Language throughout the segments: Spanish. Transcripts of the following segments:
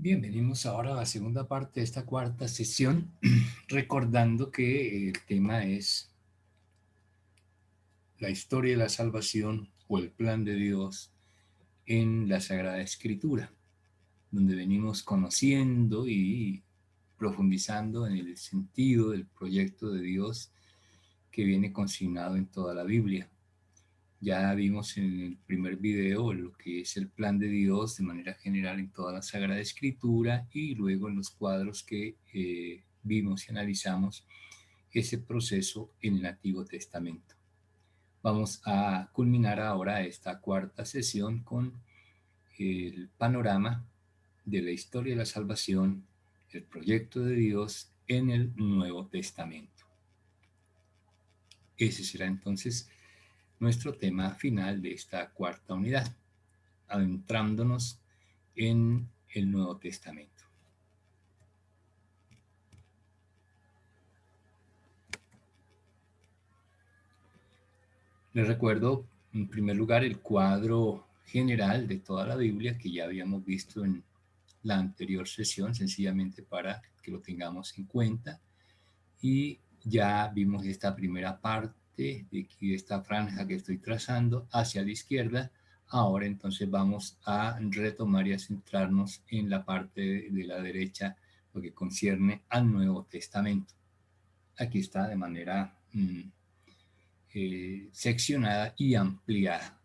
Bien, venimos ahora a la segunda parte de esta cuarta sesión, recordando que el tema es la historia de la salvación o el plan de Dios en la Sagrada Escritura, donde venimos conociendo y profundizando en el sentido del proyecto de Dios que viene consignado en toda la Biblia. Ya vimos en el primer video lo que es el plan de Dios de manera general en toda la Sagrada Escritura y luego en los cuadros que vimos y analizamos ese proceso en el Antiguo Testamento. Vamos a culminar ahora esta cuarta sesión con el panorama de la historia de la salvación, el proyecto de Dios en el Nuevo Testamento. Ese será entonces nuestro tema final de esta cuarta unidad, adentrándonos en el Nuevo Testamento. Les recuerdo, en primer lugar, el cuadro general de toda la Biblia que ya habíamos visto en la anterior sesión, sencillamente para que lo tengamos en cuenta. Y ya vimos esta primera parte de aquí, de esta franja que estoy trazando hacia la izquierda. Ahora entonces vamos a retomar y a centrarnos en la parte de la derecha, lo que concierne al Nuevo Testamento. Aquí está de manera seccionada y ampliada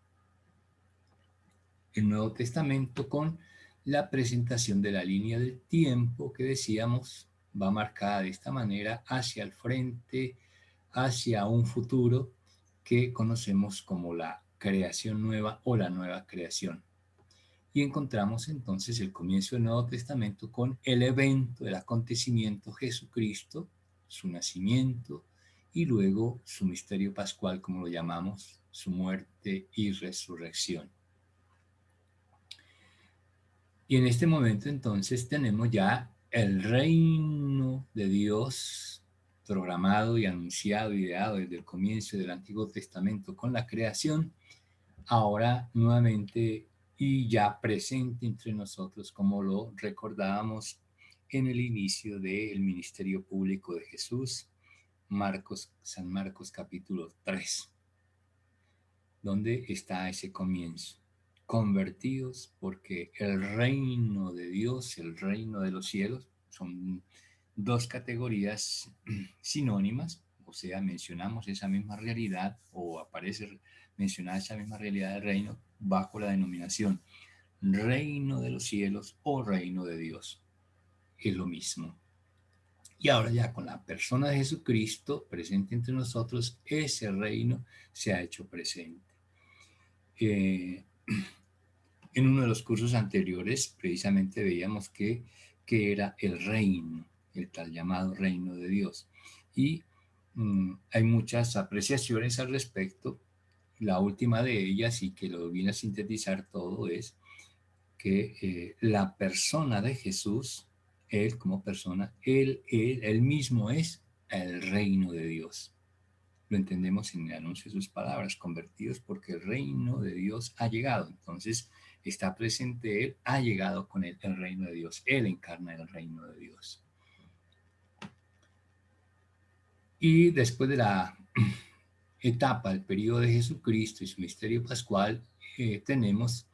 el Nuevo Testamento con la presentación de la línea del tiempo que decíamos va marcada de esta manera hacia el frente, hacia un futuro que conocemos como la creación nueva o la nueva creación. Y encontramos entonces el comienzo del Nuevo Testamento con el evento, el acontecimiento Jesucristo, su nacimiento y luego su misterio pascual, como lo llamamos, su muerte y resurrección. Y en este momento entonces tenemos ya el reino de Dios programado y anunciado, ideado desde el comienzo del Antiguo Testamento con la creación, ahora nuevamente y ya presente entre nosotros, como lo recordábamos en el inicio del ministerio público de Jesús, San Marcos capítulo 3, donde está ese comienzo. Convertidos porque el reino de Dios, el reino de los cielos, son dos categorías sinónimas, o sea, mencionamos esa misma realidad o aparece mencionada esa misma realidad del reino bajo la denominación reino de los cielos o reino de Dios. Es lo mismo. Y ahora ya con la persona de Jesucristo presente entre nosotros, ese reino se ha hecho presente. En uno de los cursos anteriores precisamente veíamos que era el reino, el tal llamado reino de Dios. Y hay muchas apreciaciones al respecto. La última de ellas, y que lo viene a sintetizar todo, es que la persona de Jesús, él como persona, él mismo es el reino de Dios. Lo entendemos en el anuncio de sus palabras, convertidos porque el reino de Dios ha llegado. Entonces está presente Él, ha llegado con Él el reino de Dios. Él encarna el reino de Dios. Y después de la etapa, el periodo de Jesucristo y su misterio pascual, tenemos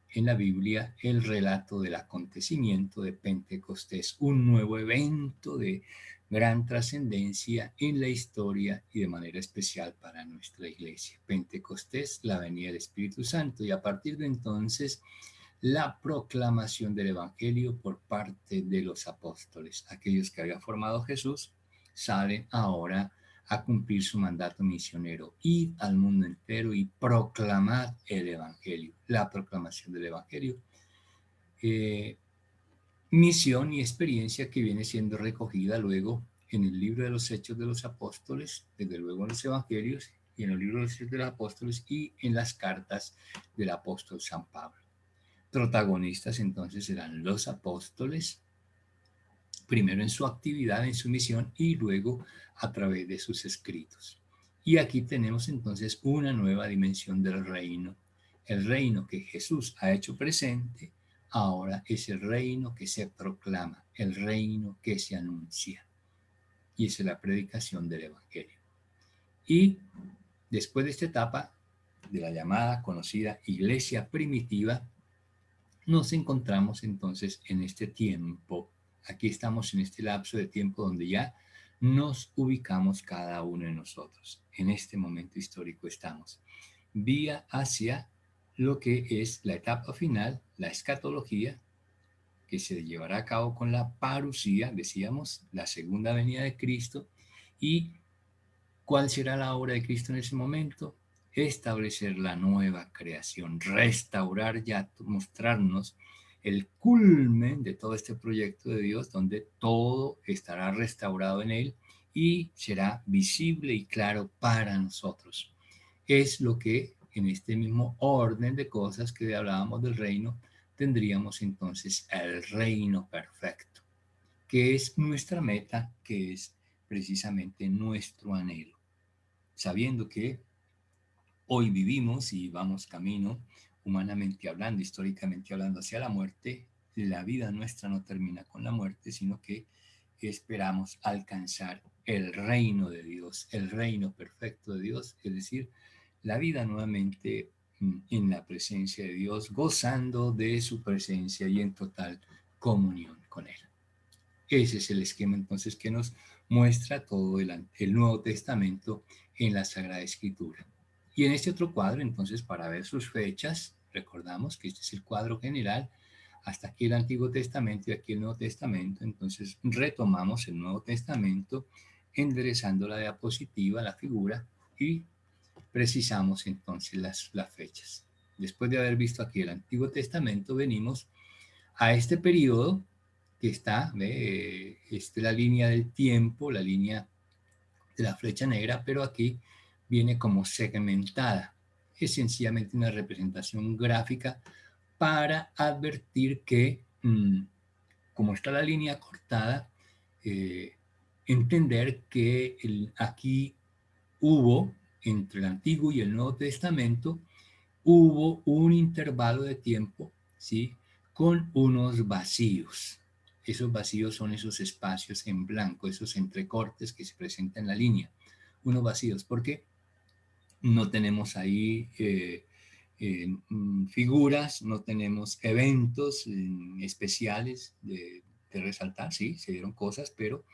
en la Biblia el relato del acontecimiento de Pentecostés, un nuevo evento de gran trascendencia en la historia y de manera especial para nuestra iglesia. Pentecostés, la venida del Espíritu Santo, y a partir de entonces la proclamación del Evangelio por parte de los apóstoles. Aquellos que había formado Jesús salen ahora a cumplir su mandato misionero, ir al mundo entero y proclamar el Evangelio, la proclamación del Evangelio. Misión y experiencia que viene siendo recogida luego en el libro de los Hechos de los Apóstoles, desde luego en los Evangelios y en el libro de los Hechos de los Apóstoles y en las cartas del apóstol San Pablo. Protagonistas entonces serán los apóstoles, primero en su actividad, en su misión y luego a través de sus escritos. Y aquí tenemos entonces una nueva dimensión del reino, el reino que Jesús ha hecho presente, ahora es el reino que se proclama, el reino que se anuncia. Y esa es la predicación del Evangelio. Y después de esta etapa de la llamada, conocida iglesia primitiva, nos encontramos entonces en este tiempo. Aquí estamos en este lapso de tiempo donde ya nos ubicamos cada uno de nosotros. En este momento histórico estamos vía hacia lo que es la etapa final, la escatología, que se llevará a cabo con la parusía, decíamos, la segunda venida de Cristo. ¿Y cuál será la obra de Cristo en ese momento? Establecer la nueva creación, restaurar ya, mostrarnos el culmen de todo este proyecto de Dios, donde todo estará restaurado en Él y será visible y claro para nosotros. Es lo que en este mismo orden de cosas que hablábamos del reino, tendríamos entonces el reino perfecto, que es nuestra meta, que es precisamente nuestro anhelo, sabiendo que hoy vivimos y vamos camino, humanamente hablando, históricamente hablando, hacia la muerte. La vida nuestra no termina con la muerte, sino que esperamos alcanzar el reino de Dios, el reino perfecto de Dios, es decir, la vida nuevamente en la presencia de Dios, gozando de su presencia y en total comunión con Él. Ese es el esquema entonces que nos muestra todo el Nuevo Testamento en la Sagrada Escritura. Y en este otro cuadro, entonces, para ver sus fechas, recordamos que este es el cuadro general, hasta aquí el Antiguo Testamento y aquí el Nuevo Testamento. Entonces retomamos el Nuevo Testamento, enderezando la diapositiva, la figura, y precisamos entonces las fechas. Después de haber visto aquí el Antiguo Testamento, venimos a este periodo que está, la línea del tiempo, la línea de la flecha negra, pero aquí viene como segmentada. Es sencillamente una representación gráfica para advertir que, como está la línea cortada, entender que aquí hubo, entre el Antiguo y el Nuevo Testamento, hubo un intervalo de tiempo, ¿sí?, con unos vacíos. Esos vacíos son esos espacios en blanco, esos entrecortes que se presentan en la línea. Unos vacíos, porque no tenemos ahí figuras, no tenemos eventos especiales de resaltar. Sí, se dieron cosas, pero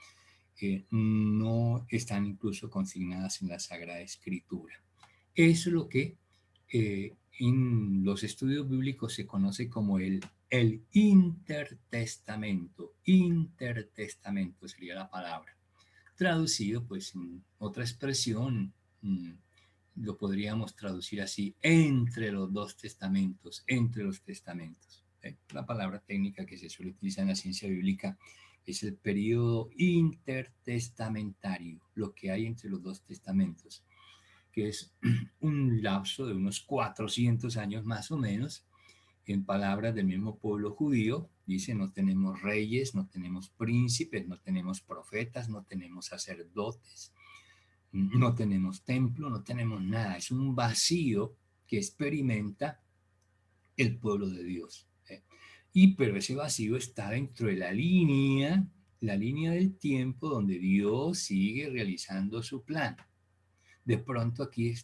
no están incluso consignadas en la Sagrada Escritura. Eso es lo que en los estudios bíblicos se conoce como el intertestamento. Intertestamento sería la palabra. Traducido, pues, en otra expresión, lo podríamos traducir así: entre los dos testamentos, entre los testamentos. La palabra técnica que se suele utilizar en la ciencia bíblica es el periodo intertestamentario, lo que hay entre los dos testamentos, que es un lapso de unos 400 años más o menos. En palabras del mismo pueblo judío, dice: no tenemos reyes, no tenemos príncipes, no tenemos profetas, no tenemos sacerdotes, no tenemos templo, no tenemos nada. Es un vacío que experimenta el pueblo de Dios. Pero ese vacío está dentro de la línea del tiempo donde Dios sigue realizando su plan. De pronto aquí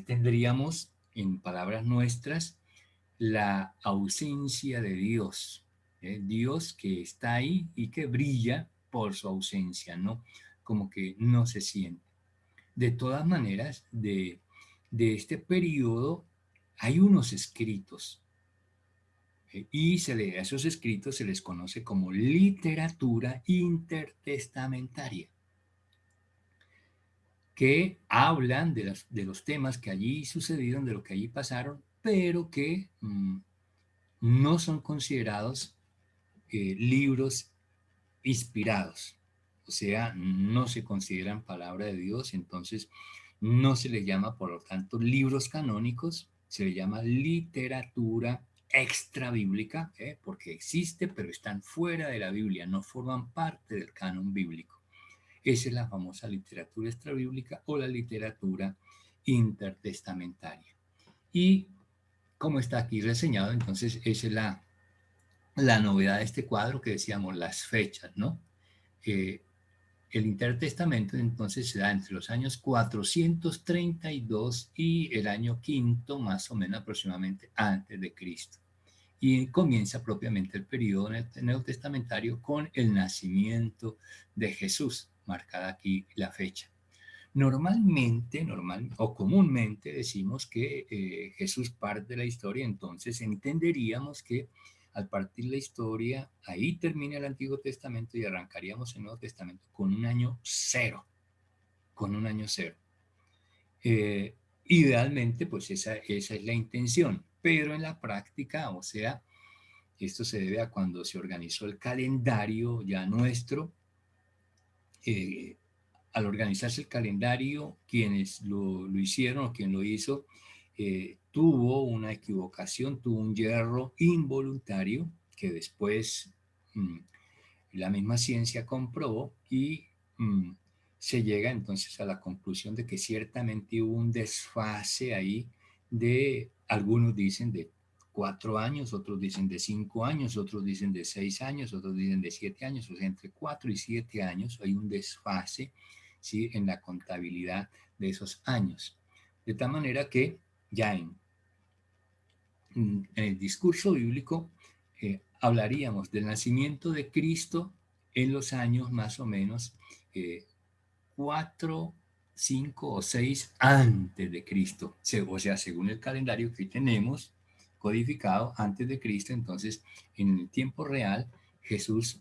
tendríamos, en palabras nuestras, la ausencia de Dios. Dios que está ahí y que brilla por su ausencia, ¿no? Como que no se siente. De todas maneras, de este periodo hay unos escritos, y a esos escritos se les conoce como literatura intertestamentaria, que hablan de los temas que allí sucedieron, de lo que allí pasaron, pero que no son considerados libros inspirados. O sea, no se consideran palabra de Dios, entonces no se les llama, por lo tanto, libros canónicos, se les llama literatura extrabíblica, porque existe, pero están fuera de la Biblia, no forman parte del canon bíblico. Esa es la famosa literatura extrabíblica o la literatura intertestamentaria. Y como está aquí reseñado, entonces esa es la novedad de este cuadro que decíamos, las fechas, ¿no? Eh, el intertestamento entonces se da entre los años 432 y el año quinto, más o menos aproximadamente antes de Cristo. Y comienza propiamente el periodo neotestamentario con el nacimiento de Jesús, marcada aquí la fecha. Normalmente, o comúnmente decimos que Jesús parte de la historia, entonces entenderíamos que al partir la historia, ahí termina el Antiguo Testamento y arrancaríamos el Nuevo Testamento con un año cero, con un año cero. Idealmente, pues esa es la intención, pero en la práctica, o sea, esto se debe a cuando se organizó el calendario ya nuestro. Al organizarse el calendario, quienes lo hicieron o quien lo hizo, tuvo una equivocación, tuvo un yerro involuntario que después la misma ciencia comprobó y se llega entonces a la conclusión de que ciertamente hubo un desfase ahí de, algunos dicen de 4 años, otros dicen de 5 años, otros dicen de 6 años, otros dicen de 7 años, o sea, entre 4 y 7 años hay un desfase, ¿sí?, en la contabilidad de esos años. De tal manera que ya en el discurso bíblico hablaríamos del nacimiento de Cristo en los años más o menos 4, 5 o 6 antes de Cristo. O sea, según el calendario que tenemos codificado antes de Cristo, entonces en el tiempo real Jesús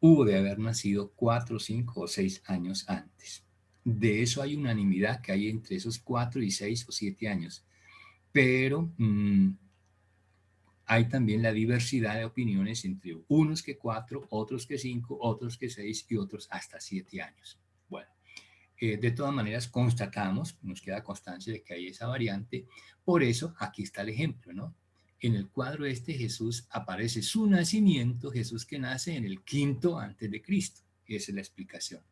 hubo de haber nacido 4, 5 o 6 años antes. De eso hay unanimidad que hay entre esos 4 y 6 o 7 años. Pero hay también la diversidad de opiniones entre unos que 4, otros que 5, otros que 6 y otros hasta 7 años. Bueno, de todas maneras constatamos, nos queda constancia de que hay esa variante, por eso aquí está el ejemplo, ¿no? En el cuadro este Jesús aparece su nacimiento, Jesús que nace en el quinto antes de Cristo, esa es la explicación.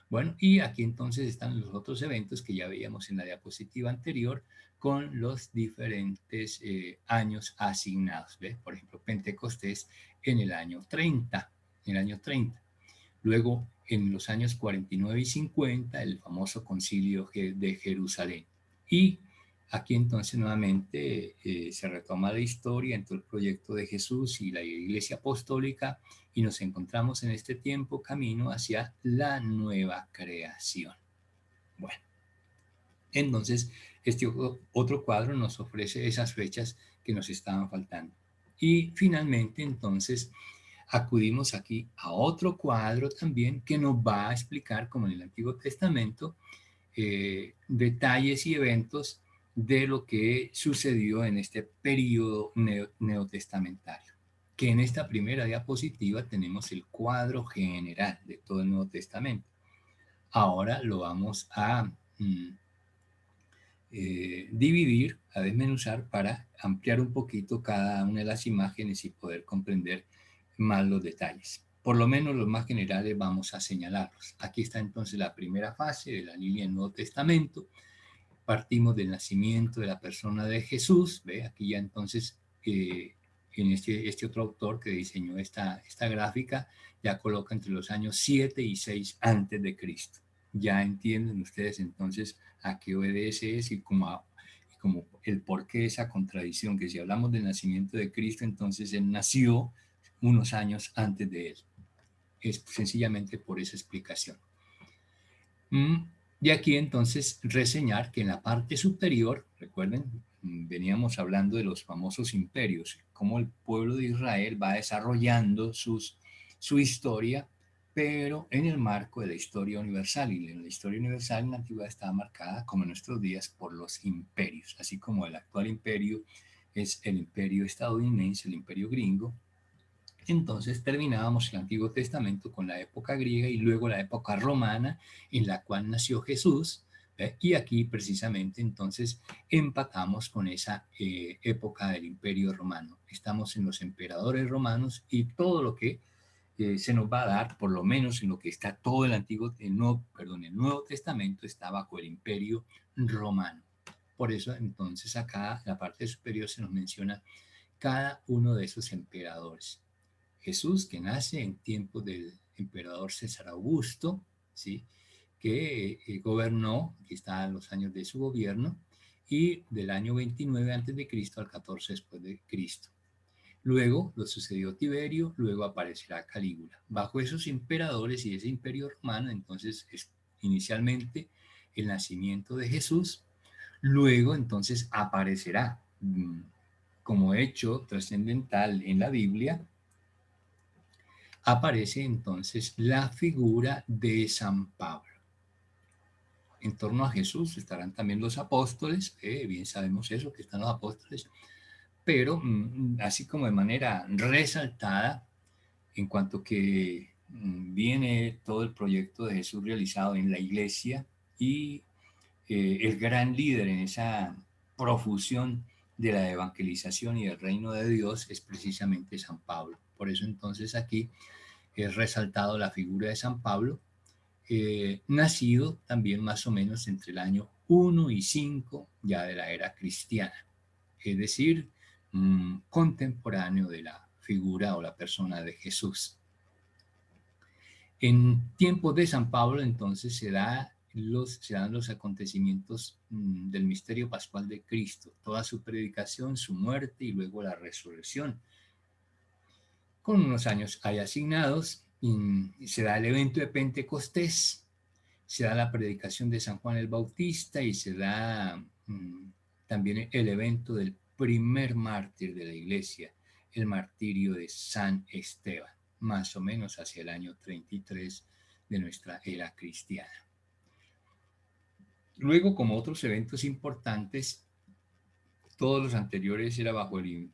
Bueno, y aquí entonces están los otros eventos que ya veíamos en la diapositiva anterior con los diferentes años asignados. ¿Ve? Por ejemplo, Pentecostés en el año 30, en el año 30. Luego, en los años 49 y 50, el famoso concilio de Jerusalén. Y aquí entonces nuevamente se retoma la historia entre el proyecto de Jesús y la Iglesia Apostólica y nos encontramos en este tiempo camino hacia la nueva creación. Bueno, entonces este otro cuadro nos ofrece esas fechas que nos estaban faltando. Y finalmente entonces acudimos aquí a otro cuadro también que nos va a explicar, como en el Antiguo Testamento, detalles y eventos de lo que sucedió en este periodo neotestamentario. Que en esta primera diapositiva tenemos el cuadro general de todo el Nuevo Testamento. Ahora lo vamos a dividir, a desmenuzar para ampliar un poquito cada una de las imágenes y poder comprender más los detalles. Por lo menos los más generales vamos a señalarlos. Aquí está entonces la primera fase de la línea del Nuevo Testamento. Partimos del nacimiento de la persona de Jesús. ¿Ve? Aquí ya entonces en este otro autor que diseñó esta gráfica ya coloca entre los años 7 y 6 antes de Cristo. Ya entienden ustedes entonces a qué obedece eso y como el porqué de esa contradicción, que si hablamos del nacimiento de Cristo, entonces Él nació unos años antes de Él. Es sencillamente por esa explicación. Y aquí entonces reseñar que en la parte superior, recuerden, veníamos hablando de los famosos imperios, cómo el pueblo de Israel va desarrollando su historia, pero en el marco de la historia universal. Y la historia universal en la antigüedad estaba marcada, como en nuestros días, por los imperios, así como el actual imperio es el imperio estadounidense, el imperio gringo. Entonces terminábamos el Antiguo Testamento con la época griega y luego la época romana en la cual nació Jesús. Y aquí precisamente entonces empatamos con esa época del Imperio Romano. Estamos en los emperadores romanos y todo lo que se nos va a dar, por lo menos en lo que está todo el Nuevo Testamento está bajo el Imperio Romano. Por eso entonces acá en la parte superior se nos menciona cada uno de esos emperadores. Jesús, que nace en tiempos del emperador César Augusto, ¿sí? Que gobernó, aquí están los años de su gobierno, y del año 29 antes de Cristo al 14 después de Cristo. Luego lo sucedió Tiberio, luego aparecerá Calígula. Bajo esos emperadores y ese imperio romano, entonces es inicialmente el nacimiento de Jesús, luego entonces aparecerá como hecho trascendental en la Biblia, aparece entonces la figura de San Pablo. En torno a Jesús estarán también los apóstoles, bien sabemos eso, que están los apóstoles, pero así como de manera resaltada, en cuanto que viene todo el proyecto de Jesús realizado en la iglesia y el gran líder en esa profusión de la evangelización y del reino de Dios es precisamente San Pablo. Por eso entonces aquí es resaltado la figura de San Pablo, nacido también más o menos entre el año 1 y 5 ya de la era cristiana, es decir, contemporáneo de la figura o la persona de Jesús. En tiempos de San Pablo entonces se dan los acontecimientos del misterio pascual de Cristo, toda su predicación, su muerte y luego la resurrección. Con unos años hay asignados y se da el evento de Pentecostés, se da la predicación de San Juan el Bautista y se da también el evento del primer mártir de la iglesia, el martirio de San Esteban, más o menos hacia el año 33 de nuestra era cristiana. Luego, como otros eventos importantes, todos los anteriores era bajo el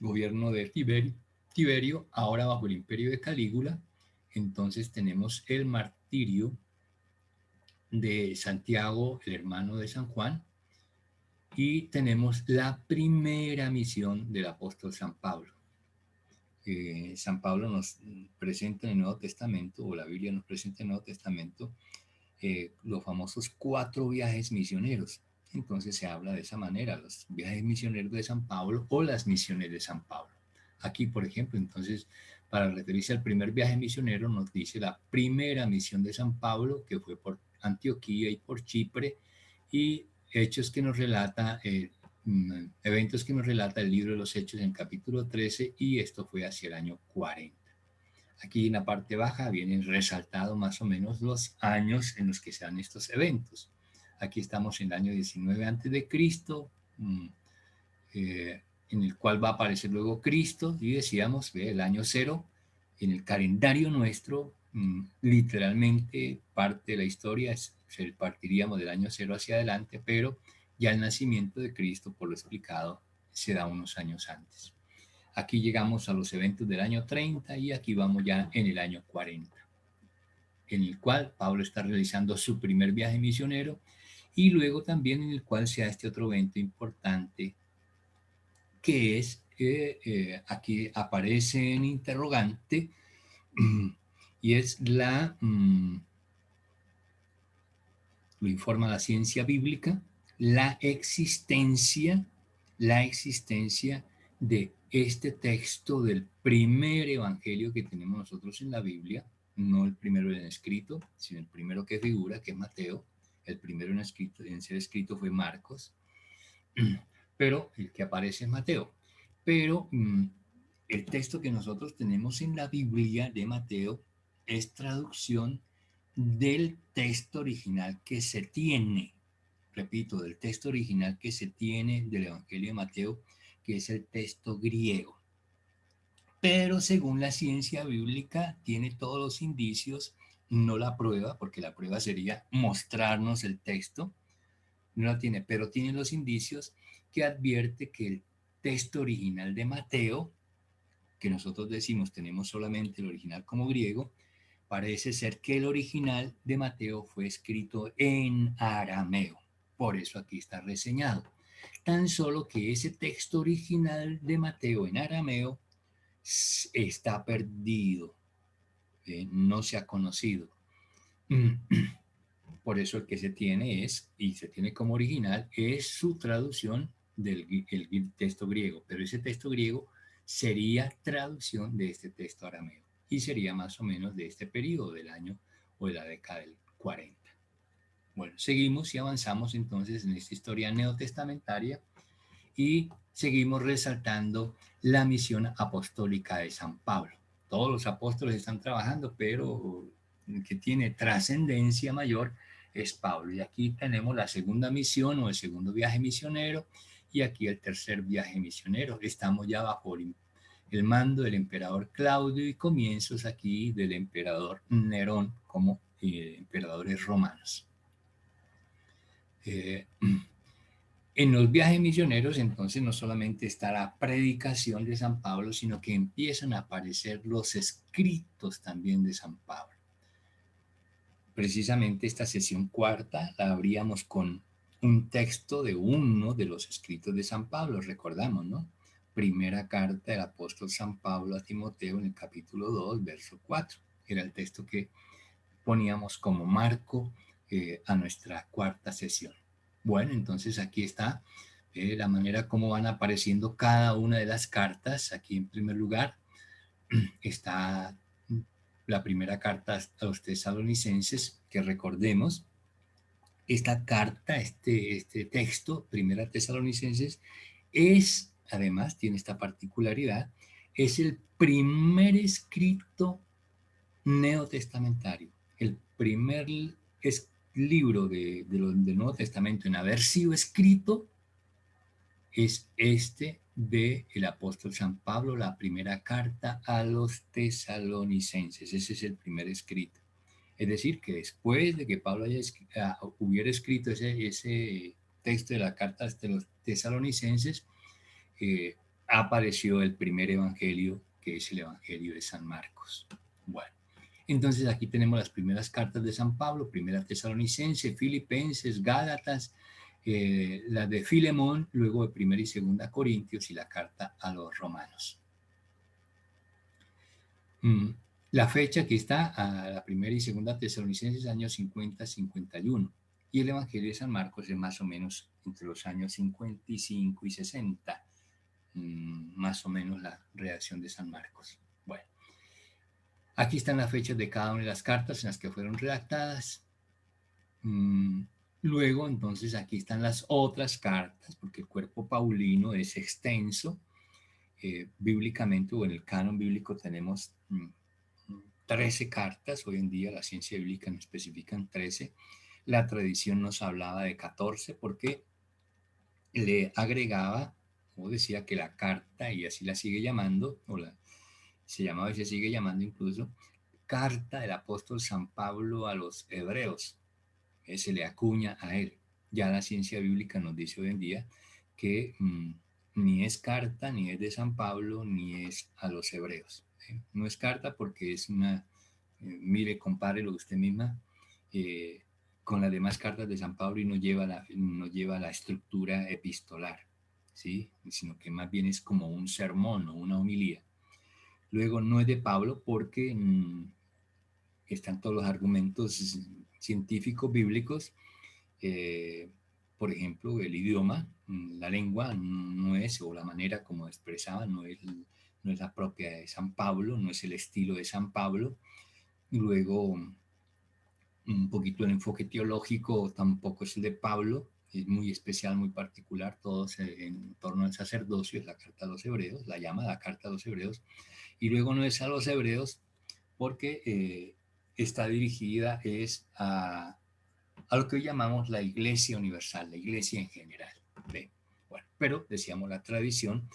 gobierno de Tiberio, ahora bajo el imperio de Calígula. Entonces tenemos el martirio de Santiago, el hermano de San Juan, y tenemos la primera misión del apóstol San Pablo. San Pablo nos presenta en el Nuevo Testamento, o la Biblia nos presenta en el Nuevo Testamento, los famosos 4 viajes misioneros. Entonces se habla de esa manera, los viajes misioneros de San Pablo o las misiones de San Pablo. Aquí, por ejemplo, entonces, para referirse al primer viaje misionero, nos dice la primera misión de San Pablo, que fue por Antioquía y por Chipre, y hechos que nos relata, eventos que nos relata el libro de los Hechos en capítulo 13, y esto fue hacia el año 40. Aquí en la parte baja vienen resaltados más o menos los años en los que se dan estos eventos. Aquí estamos en el año 19 antes de Cristo, en el cual va a aparecer luego Cristo, y decíamos, el año 0, en el calendario nuestro, literalmente parte de la historia, partiríamos del año 0 hacia adelante, pero ya el nacimiento de Cristo, por lo explicado, se da unos años antes. Aquí llegamos a los eventos del año 30 y aquí vamos ya en el año 40, en el cual Pablo está realizando su primer viaje misionero y luego también en el cual se da este otro evento importante que es, aquí aparece en interrogante, y es lo informa la ciencia bíblica, la existencia de este texto del primer evangelio que tenemos nosotros en la Biblia, no el primero en escrito, sino el primero que figura, que es Mateo. El primero en ser escrito fue Marcos, pero el que aparece es Mateo. Pero el texto que nosotros tenemos en la Biblia de Mateo es traducción del texto original que se tiene, repito, del texto original que se tiene del Evangelio de Mateo, que es el texto griego. Pero según la ciencia bíblica, tiene todos los indicios, no la prueba, porque la prueba sería mostrarnos el texto, no la tiene, pero tiene los indicios que advierte que el texto original de Mateo, que nosotros decimos tenemos solamente el original como griego, parece ser que el original de Mateo fue escrito en arameo. Por eso aquí está reseñado. Tan solo que ese texto original de Mateo en arameo está perdido, no se ha conocido. Por eso el que se tiene y se tiene como original, es su traducción del texto griego. Pero ese texto griego sería traducción de este texto arameo y sería más o menos de este periodo del año o de la década del 40. Bueno, seguimos y avanzamos entonces en esta historia neotestamentaria y seguimos resaltando la misión apostólica de San Pablo. Todos los apóstoles están trabajando, pero el que tiene trascendencia mayor es Pablo. Y aquí tenemos la segunda misión o el segundo viaje misionero y aquí el tercer viaje misionero. Estamos ya bajo el mando del emperador Claudio y comienzos aquí del emperador Nerón como emperadores romanos. En los viajes misioneros, entonces, no solamente está la predicación de San Pablo, sino que empiezan a aparecer los escritos también de San Pablo. Precisamente esta sesión cuarta la abríamos con un texto de uno de los escritos de San Pablo, recordamos, ¿no? Primera carta del apóstol San Pablo a Timoteo en el capítulo 2, verso 4. Era el texto que poníamos como marco a nuestra cuarta sesión. Bueno, entonces aquí está la manera como van apareciendo cada una de las cartas. Aquí en primer lugar está la primera carta a los tesalonicenses, que recordemos, esta carta, este texto, primera Tesalonicenses, es, además, tiene esta particularidad, es el primer escrito neotestamentario, el primer libro del Nuevo Testamento en haber sido escrito es este del apóstol San Pablo, la primera carta a los tesalonicenses. Ese es el primer escrito. Es decir, que después de que Pablo hubiera escrito ese texto de la carta de los tesalonicenses, apareció el primer evangelio, que es el evangelio de San Marcos. Bueno, entonces aquí tenemos las primeras cartas de San Pablo, primera Tesalonicense, Filipenses, Gálatas, la de Filemón, luego de primera y segunda Corintios y la carta a los romanos. La fecha aquí está, a la primera y segunda Tesalonicenses, años 50-51. Y el Evangelio de San Marcos es más o menos entre los años 55 y 60, más o menos la redacción de San Marcos. Bueno, aquí están las fechas de cada una de las cartas en las que fueron redactadas. Luego, entonces, aquí están las otras cartas, porque el cuerpo paulino es extenso. Bíblicamente o en el canon bíblico tenemos 13 cartas. Hoy en día la ciencia bíblica nos especifican 13. La tradición nos hablaba de 14 porque le agregaba o decía que la carta, y así la sigue llamando, se llamaba y se sigue llamando incluso, carta del apóstol San Pablo a los hebreos. Se le acuña a él. Ya la ciencia bíblica nos dice hoy en día que ni es carta, ni es de San Pablo, ni es a los hebreos. No es carta porque es una, mire, compárelo usted misma con las demás cartas de San Pablo y no lleva la estructura epistolar, ¿sí? Sino que más bien es como un sermón o una homilía. Luego no es de Pablo porque están todos los argumentos científicos bíblicos. Por ejemplo, el idioma, la lengua no es, o la manera como expresaba, no es la propia de San Pablo, no es el estilo de San Pablo. Y luego, un poquito el enfoque teológico tampoco es el de Pablo, es muy especial, muy particular, todos en torno al sacerdocio, es la carta a los hebreos, la llama la carta a los hebreos, y luego no es a los hebreos porque está dirigida es a lo que hoy llamamos la Iglesia Universal, la Iglesia en general. ¿Ve? Bueno, pero decíamos la tradición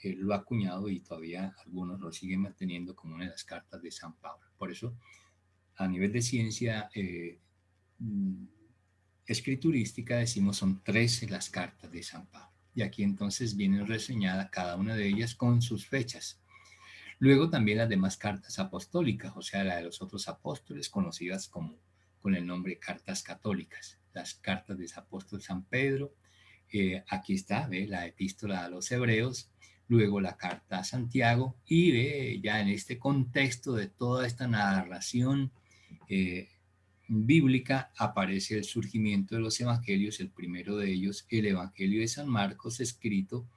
lo ha acuñado y todavía algunos lo siguen manteniendo como una de las cartas de San Pablo. Por eso, a nivel de ciencia escriturística, decimos son 13 las cartas de San Pablo. Y aquí entonces vienen reseñadas cada una de ellas con sus fechas. Luego también las demás cartas apostólicas, o sea, la de los otros apóstoles, conocidas como con el nombre cartas católicas. Las cartas del apóstol San Pedro, aquí está, ¿ve? La epístola a los hebreos, luego la carta a Santiago y ¿ve? Ya en este contexto de toda esta narración bíblica aparece el surgimiento de los evangelios, el primero de ellos, el Evangelio de San Marcos, escrito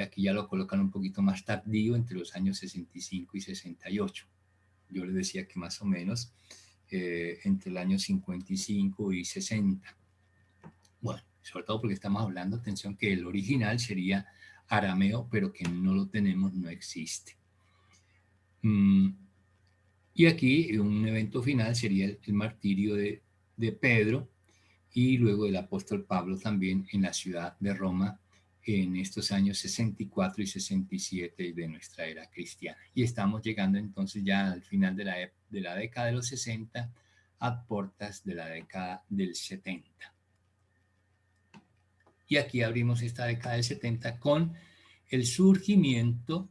Aquí ya lo colocan un poquito más tardío, entre los años 65 y 68. Yo les decía que más o menos entre el año 55 y 60. Bueno, sobre todo porque estamos hablando, atención, que el original sería arameo, pero que no lo tenemos, no existe. Y aquí un evento final sería el martirio de Pedro y luego el apóstol Pablo también en la ciudad de Roma en estos años 64 y 67 de nuestra era cristiana. Y estamos llegando entonces ya al final de la década de los 60 a puertas de la década del 70. Y aquí abrimos esta década del 70 con el surgimiento,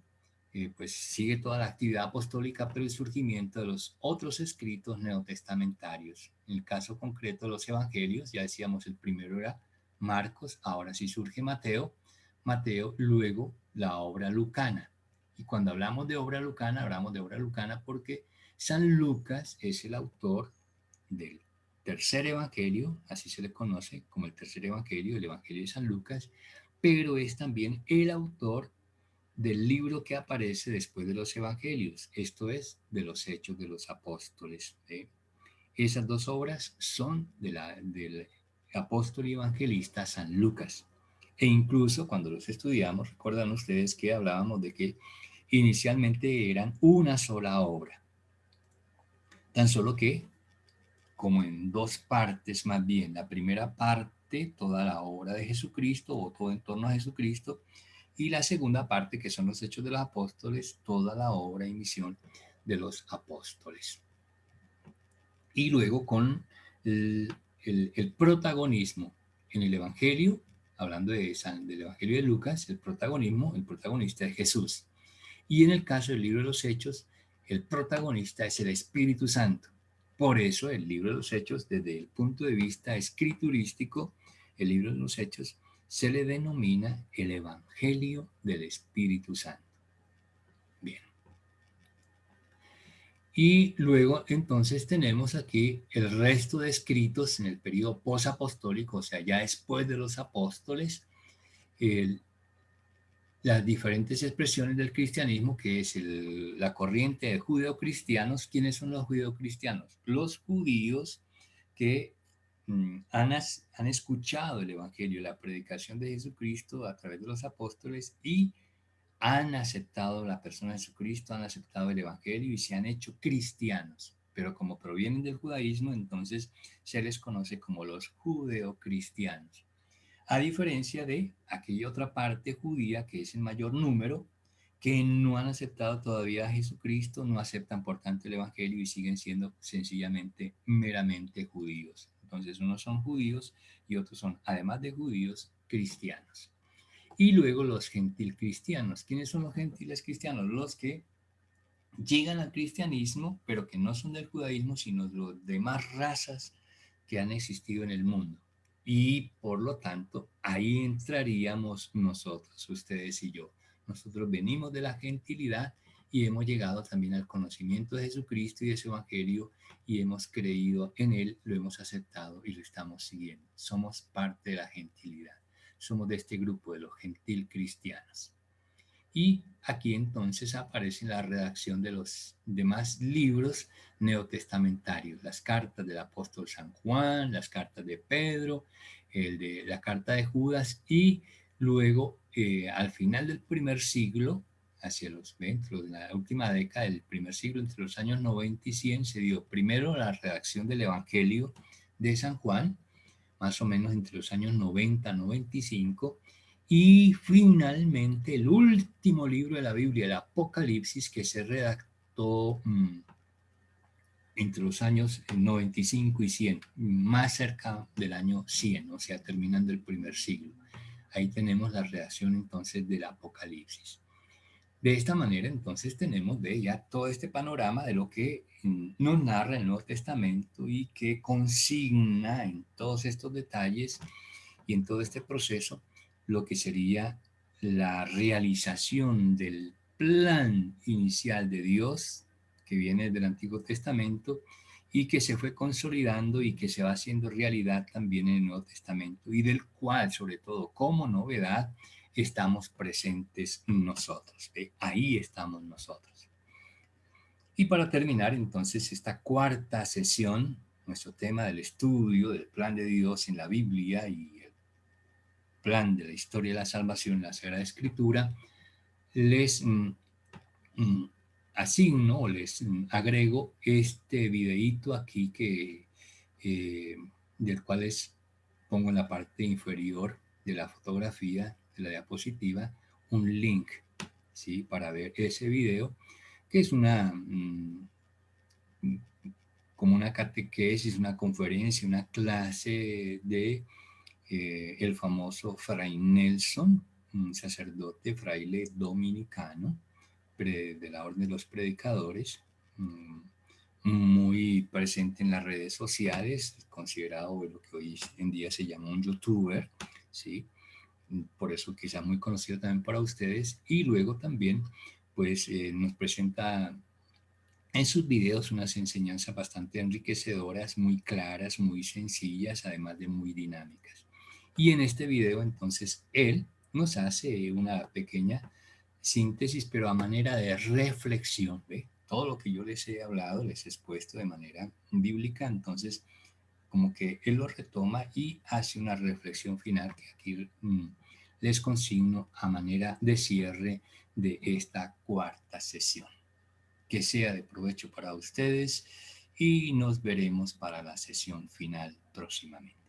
pues sigue toda la actividad apostólica, pero el surgimiento de los otros escritos neotestamentarios. En el caso concreto, los evangelios, ya decíamos, el primero era Marcos, ahora sí surge Mateo, luego la obra lucana. Y cuando hablamos de obra lucana, hablamos de obra lucana porque San Lucas es el autor del tercer evangelio, así se le conoce como el tercer evangelio, el evangelio de San Lucas, pero es también el autor del libro que aparece después de los evangelios, esto es, de los Hechos de los Apóstoles. Esas dos obras son del apóstol y evangelista San Lucas. E incluso cuando los estudiamos, recuerdan ustedes que hablábamos de que inicialmente eran una sola obra, tan solo que como en dos partes más bien. La primera parte, toda la obra de Jesucristo o todo en torno a Jesucristo, y la segunda parte, que son los Hechos de los Apóstoles, toda la obra y misión de los apóstoles. Y luego con el protagonismo en el Evangelio, hablando del Evangelio de Lucas, el protagonista es Jesús. Y en el caso del libro de los Hechos, el protagonista es el Espíritu Santo. Por eso el libro de los Hechos, desde el punto de vista escriturístico, el libro de los Hechos se le denomina el Evangelio del Espíritu Santo. Bien. Y luego entonces tenemos aquí el resto de escritos en el periodo posapostólico, o sea, ya después de los apóstoles, las diferentes expresiones del cristianismo, que es la corriente de judeocristianos. ¿Quiénes son los judeocristianos? Los judíos que han escuchado el Evangelio, la predicación de Jesucristo a través de los apóstoles y han aceptado la persona de Jesucristo, han aceptado el Evangelio y se han hecho cristianos. Pero como provienen del judaísmo, entonces se les conoce como los judeocristianos. A diferencia de aquella otra parte judía, que es el mayor número, que no han aceptado todavía a Jesucristo, no aceptan por tanto el Evangelio y siguen siendo sencillamente meramente judíos. Entonces unos son judíos y otros son, además de judíos, cristianos. Y luego los gentil cristianos. ¿Quiénes son los gentiles cristianos? Los que llegan al cristianismo, pero que no son del judaísmo, sino de las demás razas que han existido en el mundo. Y por lo tanto, ahí entraríamos nosotros, ustedes y yo. Nosotros venimos de la gentilidad y hemos llegado también al conocimiento de Jesucristo y de su Evangelio y hemos creído en Él, lo hemos aceptado y lo estamos siguiendo. Somos parte de la gentilidad. Somos de este grupo de los gentil cristianos. Y aquí entonces aparece la redacción de los demás libros neotestamentarios, las cartas del apóstol San Juan, las cartas de Pedro, la carta de Judas y luego al final del primer siglo, hacia dentro de la última década del primer siglo, entre los años 90 y 100, se dio primero la redacción del Evangelio de San Juan, más o menos entre los años 90 y 95, y finalmente el último libro de la Biblia, el Apocalipsis, que se redactó entre los años 95 y 100, más cerca del año 100, o sea, terminando el primer siglo. Ahí tenemos la redacción entonces del Apocalipsis. De esta manera entonces tenemos ya todo este panorama de lo que nos narra el Nuevo Testamento y que consigna en todos estos detalles y en todo este proceso lo que sería la realización del plan inicial de Dios que viene del Antiguo Testamento y que se fue consolidando y que se va haciendo realidad también en el Nuevo Testamento y del cual, sobre todo como novedad, estamos presentes nosotros. ¿Ve? Ahí estamos nosotros. Y para terminar entonces esta cuarta sesión, nuestro tema del estudio del plan de Dios en la Biblia y el plan de la historia de la salvación en la Sagrada Escritura, les asigno o les agrego este videíto aquí del cual les pongo en la parte inferior de la fotografía de la diapositiva un link, ¿sí? Para ver ese video, que es como una catequesis, una conferencia, una clase de el famoso Fray Nelson, un sacerdote fraile dominicano de la Orden de los Predicadores, muy presente en las redes sociales, considerado lo que hoy en día se llama un youtuber, ¿sí? Por eso quizá muy conocido también para ustedes, y luego también pues nos presenta en sus videos unas enseñanzas bastante enriquecedoras, muy claras, muy sencillas, además de muy dinámicas. Y en este video entonces él nos hace una pequeña síntesis, pero a manera de reflexión, ¿ve? Todo lo que yo les he hablado, les he expuesto de manera bíblica, entonces como que él lo retoma y hace una reflexión final que aquí les consigno a manera de cierre de esta cuarta sesión. Que sea de provecho para ustedes y nos veremos para la sesión final próximamente.